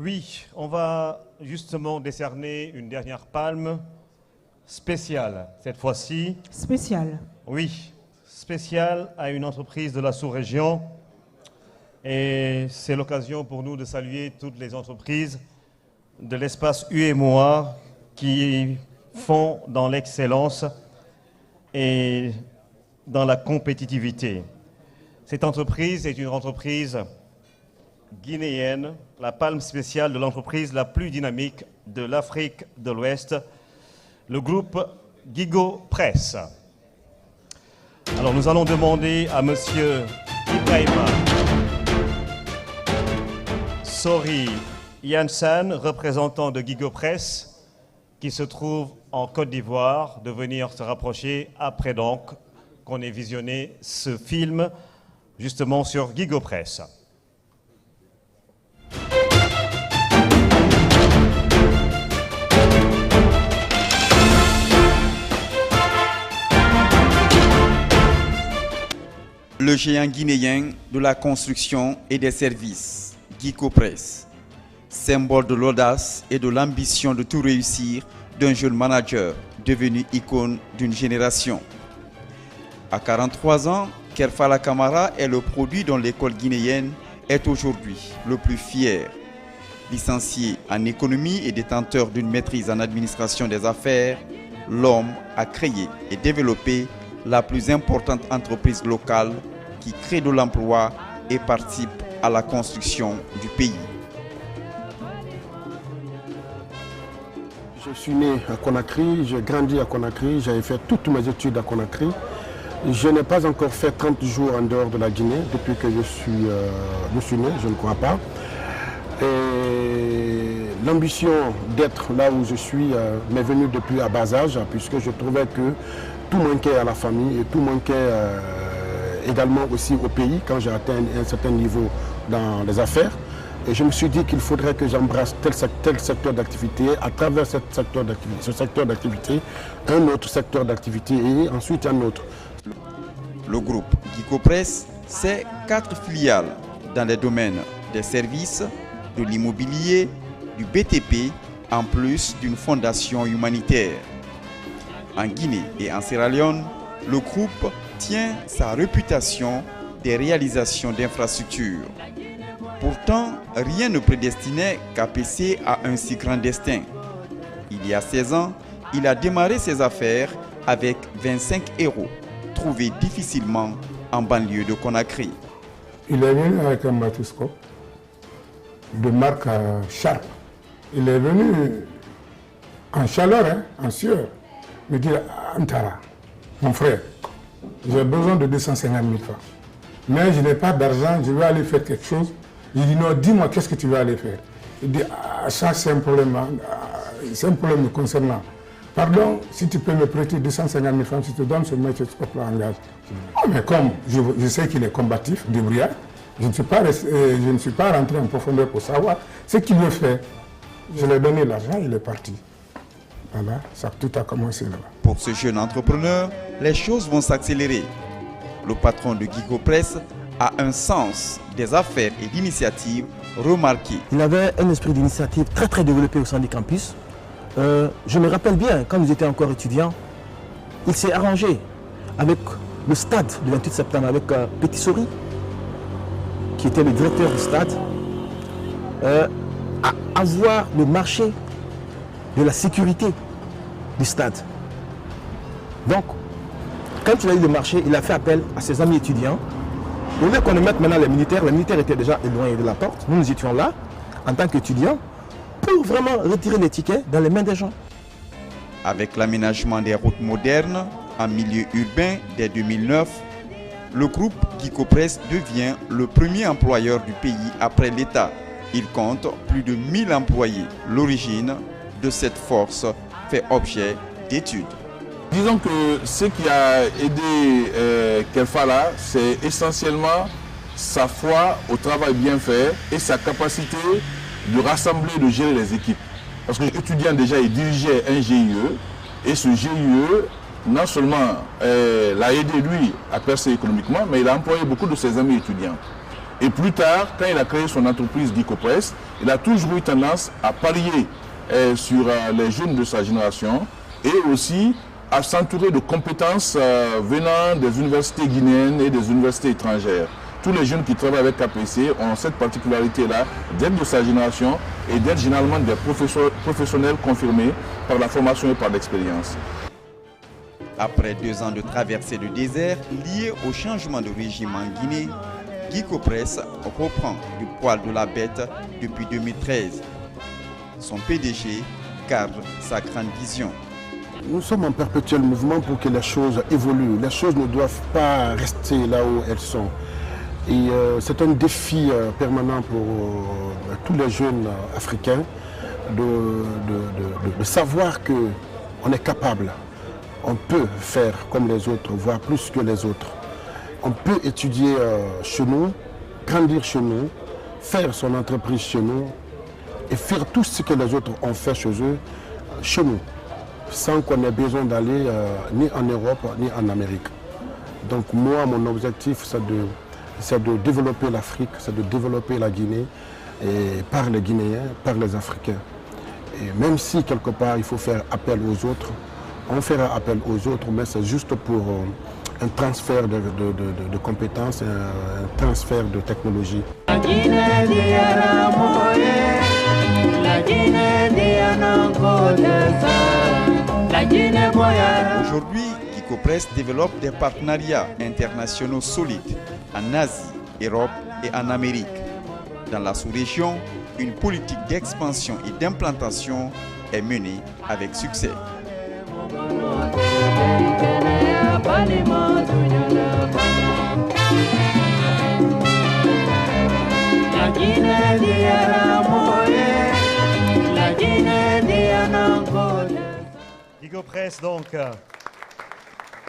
Oui, on va justement décerner une dernière palme spéciale, cette fois-ci. Spéciale. Oui, spéciale à une entreprise de la sous-région. Et c'est l'occasion pour nous de saluer toutes les entreprises de l'espace UEMOA qui font dans l'excellence et dans la compétitivité. Cette entreprise est une entreprise guinéenne, la palme spéciale de l'entreprise la plus dynamique de l'Afrique de l'Ouest, le groupe Guigo Press. Alors nous allons demander à monsieur Ibrahima Sori Yansan, représentant de Guigo Press, qui se trouve en Côte d'Ivoire, de venir se rapprocher après donc qu'on ait visionné ce film justement sur Guigo Press. Le géant guinéen de la construction et des services, Guigo Press, symbole de l'audace et de l'ambition de tout réussir d'un jeune manager devenu icône d'une génération. À 43 ans, Kerfala Camara est le produit dont l'école guinéenne est aujourd'hui le plus fier. Licencié en économie et détenteur d'une maîtrise en administration des affaires, l'homme a créé et développé la plus importante entreprise locale qui crée de l'emploi et participe à la construction du pays. Je suis né à Conakry, j'ai grandi à Conakry, j'avais fait toutes mes études à Conakry. Je n'ai pas encore fait 30 jours en dehors de la Guinée depuis que je suis né, je ne crois pas. Et l'ambition d'être là où je suis m'est venue depuis à bas âge, puisque je trouvais que tout manquait à la famille et tout manquait également aussi au pays quand j'ai atteint un certain niveau dans les affaires. Et je me suis dit qu'il faudrait que j'embrasse tel secteur d'activité, à travers ce secteur d'activité, un autre secteur d'activité et ensuite un autre. Le groupe Guigo Press, c'est 4 filiales dans les domaines des services, de l'immobilier, du BTP, en plus d'une fondation humanitaire. En Guinée et en Sierra Leone, le groupe tient sa réputation des réalisations d'infrastructures. Pourtant, rien ne prédestinait KPC à un si grand destin. Il y a 16 ans, il a démarré ses affaires avec 25 héros, trouvés difficilement en banlieue de Conakry. Il est venu avec un bateau-scope de marque Sharp. Il est venu en chaleur, en sueur, me dire « Antara, mon frère, j'ai besoin de 250 000 francs. Mais je n'ai pas d'argent, je vais aller faire quelque chose. » Il dit « Non, dis-moi, qu'est-ce que tu vas aller faire ?» Il dit « Ça, c'est un problème me concernant. Pardon, si tu peux me prêter 250 000 francs, si tu te donnes ce métier, tu peux prendre en gage. » Oh, mais comme je sais qu'il est combatif, débrouillard, je ne suis pas rentré en profondeur pour savoir ce qu'il veut faire. Je lui ai donné l'argent, il est parti. Voilà, ça, tout a commencé là. Pour ce jeune entrepreneur, les choses vont s'accélérer. Le patron de Guigo Press a un sens des affaires et d'initiative remarqué. Il avait un esprit d'initiative très développé au sein du campus. Je me rappelle bien, quand nous étions encore étudiants, il s'est arrangé avec le stade du 28 septembre, avec Petit Sori, qui était le directeur du stade, à avoir le marché de la sécurité du stade. Donc, quand il a eu le marché, il a fait appel à ses amis étudiants. Au lieu qu'on ne mette maintenant les militaires étaient déjà éloignés de la porte. Nous étions là, en tant qu'étudiants, pour vraiment retirer les tickets dans les mains des gens. Avec l'aménagement des routes modernes en milieu urbain dès 2009, le groupe Guigo Press devient le premier employeur du pays après l'État. Il compte plus de 1000 employés. L'origine de cette force fait objet d'études. Disons que ce qui a aidé Kerfala, c'est essentiellement sa foi au travail bien fait et sa capacité de rassembler, de gérer les équipes. Parce que l'étudiant déjà, il dirigeait un GIE et ce GIE, non seulement l'a aidé lui à percer économiquement, mais il a employé beaucoup de ses amis étudiants. Et plus tard, quand il a créé son entreprise Guicopress, il a toujours eu tendance à parier sur les jeunes de sa génération et aussi à s'entourer de compétences venant des universités guinéennes et des universités étrangères. Tous les jeunes qui travaillent avec KPC ont cette particularité-là d'être de sa génération et d'être généralement des professionnels confirmés par la formation et par l'expérience. Après 2 ans de traversée de désert liés au changement de régime en Guinée, Guicopress reprend du poil de la bête depuis 2013. Son PDG cadre sa grande vision. Nous sommes en perpétuel mouvement pour que les choses évoluent. Les choses ne doivent pas rester là où elles sont. Et c'est un défi permanent pour tous les jeunes africains de savoir qu'on est capable. On peut faire comme les autres, voire plus que les autres. On peut étudier chez nous, grandir chez nous, faire son entreprise chez nous et faire tout ce que les autres ont fait chez eux, chez nous, sans qu'on ait besoin d'aller ni en Europe ni en Amérique. Donc moi, mon objectif, c'est de développer l'Afrique, c'est de développer la Guinée et par les Guinéens, par les Africains. Et même si quelque part il faut faire appel aux autres, on fera appel aux autres, mais c'est juste pour un transfert de compétences, un transfert de technologie. Aujourd'hui, Guicopress développe des partenariats internationaux solides en Asie, Europe et en Amérique. Dans la sous-région, une politique d'expansion et d'implantation est menée avec succès. Guicopress, donc,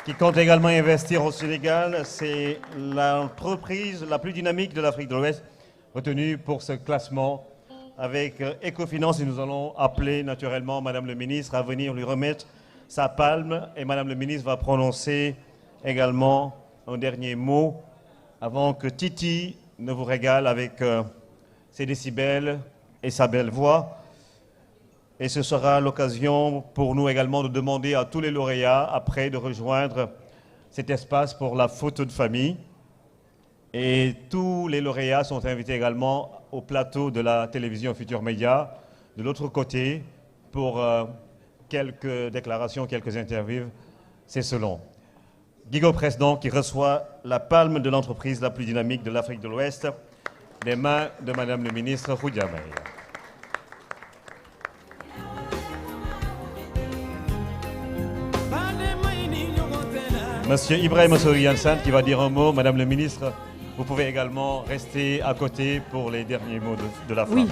qui compte également investir au Sénégal, c'est l'entreprise la plus dynamique de l'Afrique de l'Ouest, retenue pour ce classement avec Ecofinance. Et nous allons appeler naturellement Madame le ministre à venir lui remettre sa palme. Et Madame le ministre va prononcer également un dernier mot avant que Titi ne vous régale avec ses décibels et sa belle voix. Et ce sera l'occasion pour nous également de demander à tous les lauréats après de rejoindre cet espace pour la photo de famille. Et tous les lauréats sont invités également au plateau de la télévision Futur Média, de l'autre côté, pour quelques déclarations, quelques interviews. C'est selon. Guicopress, donc, qui reçoit la palme de l'entreprise la plus dynamique de l'Afrique de l'Ouest, des mains de Madame le ministre Khoudia Maïga. Monsieur Ibrahim Soriansan qui va dire un mot. Madame le ministre, vous pouvez également rester à côté pour les derniers mots de la femme. Oui.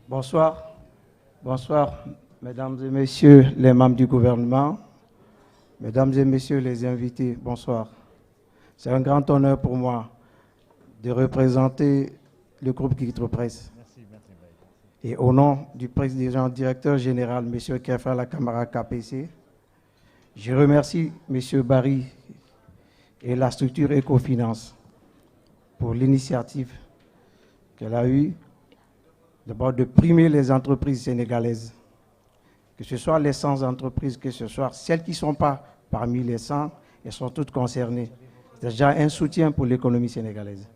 Bonsoir. Bonsoir, mesdames et messieurs les membres du gouvernement, mesdames et messieurs les invités, bonsoir. C'est un grand honneur pour moi de représenter le groupe Guicopress. Merci. Et au nom du président directeur général, M. Kefa Lakamara KPC, je remercie M. Barry et la structure Ecofinance pour l'initiative qu'elle a eue d'abord de primer les entreprises sénégalaises, que ce soit les 100 entreprises, que ce soit celles qui ne sont pas parmi les 100, elles sont toutes concernées. C'est déjà un soutien pour l'économie sénégalaise.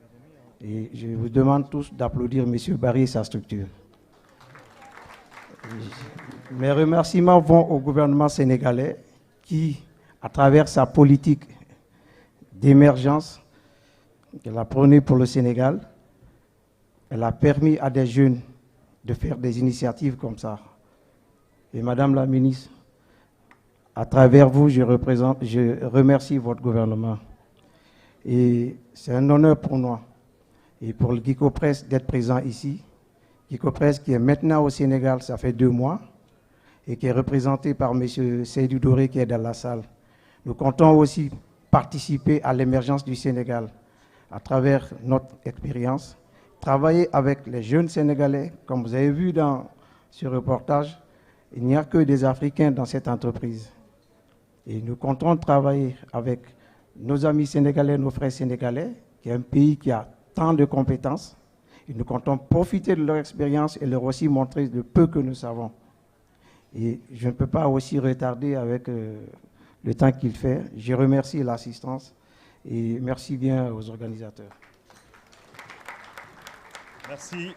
Et je vous demande tous d'applaudir M. Barry et sa structure. Mes remerciements vont au gouvernement sénégalais qui, à travers sa politique d'émergence qu'elle a prônée pour le Sénégal, elle a permis à des jeunes de faire des initiatives comme ça. Et Madame la ministre, à travers vous, je remercie votre gouvernement. Et c'est un honneur pour moi et pour le Guicopress d'être présent ici. Guicopress qui est maintenant au Sénégal, ça fait 2 mois, et qui est représenté par M. Seydou Doré qui est dans la salle. Nous comptons aussi participer à l'émergence du Sénégal à travers notre expérience. Travailler avec les jeunes Sénégalais, comme vous avez vu dans ce reportage, il n'y a que des Africains dans cette entreprise. Et nous comptons travailler avec nos amis sénégalais, nos frères sénégalais, qui est un pays qui a tant de compétences. Et nous comptons profiter de leur expérience et leur aussi montrer le peu que nous savons. Et je ne peux pas aussi retarder avec le temps qu'il fait. Je remercie l'assistance et merci bien aux organisateurs. Merci.